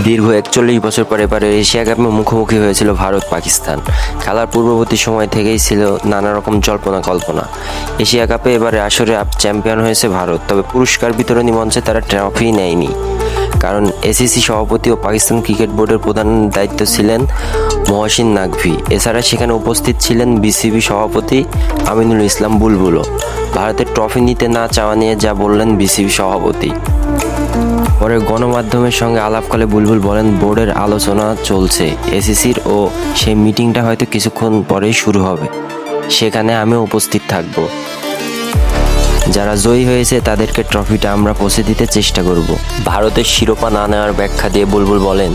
দীর্ঘ ৪১ বছর পরে এবারে এশিয়া কাপে মুখোমুখি হয়েছিল ভারত পাকিস্তান। খেলার পূর্ববর্তী সময় থেকেই ছিল নানা রকম জল্পনা কল্পনা। এশিয়া কাপে এবারে আসরে চ্যাম্পিয়ন হয়েছে ভারত, তবে পুরস্কার বিতরণী মঞ্চে তারা ট্রফি নেয়নি, কারণ এসিসি সভাপতি ও পাকিস্তান ক্রিকেট বোর্ডের প্রধান দায়িত্ব ছিলেন মহসিন নাকভি। এছাড়া সেখানে উপস্থিত ছিলেন বিসিবি সভাপতি আমিনুল ইসলাম বুলবুলও। ভারতের ট্রফি নিতে না চাওয়া নিয়ে যা বললেন বিসিবি সভাপতি। পরে গণমাধ্যমের সঙ্গে আলাপকালে বুলবুল বলেন, বোর্ডের আলোচনা চলছে এসিসির ও সেই মিটিংটা হয়তো কিছুক্ষণ পরেই শুরু হবে, সেখানে আমিও উপস্থিত থাকব। যারা জয়ী হয়েছে তাদেরকে ট্রফিটা আমরা পৌঁছে দিতে চেষ্টা করব। ভারতের শিরোপা না নেওয়ার ব্যাখ্যা দিয়ে বুলবুল বলেন,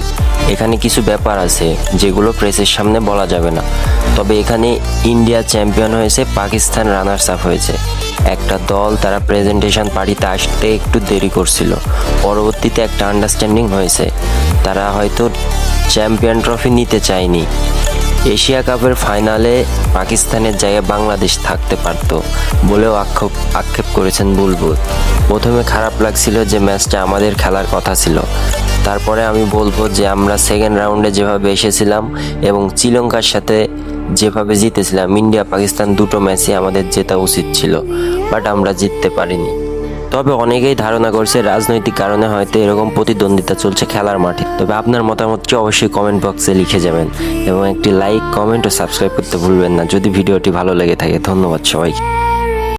এখানে কিছু ব্যাপার আছে যেগুলো প্রেসের সামনে বলা যাবে না, তবে এখানে ইন্ডিয়া চ্যাম্পিয়ন হয়েছে, পাকিস্তান রানার্স আপ হয়েছে। একটা দল তারা প্রেজেন্টেশন পার্টিতে আসতে একটু দেরি করছিল, পরবর্তীতে একটা আন্ডারস্ট্যান্ডিং হয়েছে, তারা হয়তো চ্যাম্পিয়ন ট্রফি নিতে চায়নি। এশিয়া কাপের ফাইনালে পাকিস্তানের জায়গায় বাংলাদেশ থাকতে পারত বলেও আক্ষেপ করেছেন বুলবুল। প্রথমে খারাপ লাগছিল যে ম্যাচটা আমাদের খেলার কথা ছিল, তারপরে আমি বলবো যে আমরা সেকেন্ড রাউন্ডে যেভাবে এসেছিলাম এবং শ্রীলঙ্কার সাথে যেভাবে জিতেছিলাম, ইন্ডিয়া পাকিস্তান দুটো ম্যাচই আমাদের জেতা উচিত ছিল, বাট আমরা জিততে পারিনি। তবে অনেকেই ধারণা করছে রাজনৈতিক কারণে হয়তো এরকম প্রতিদ্বন্দ্বিতা চলছে খেলার মাঠে। তবে আপনার মতামতটি অবশ্যই কমেন্ট বক্সে লিখে যাবেন এবং একটি লাইক, কমেন্ট ও সাবস্ক্রাইব করতে ভুলবেন না যদি ভিডিওটি ভালো লেগে থাকে। ধন্যবাদ সবাইকে।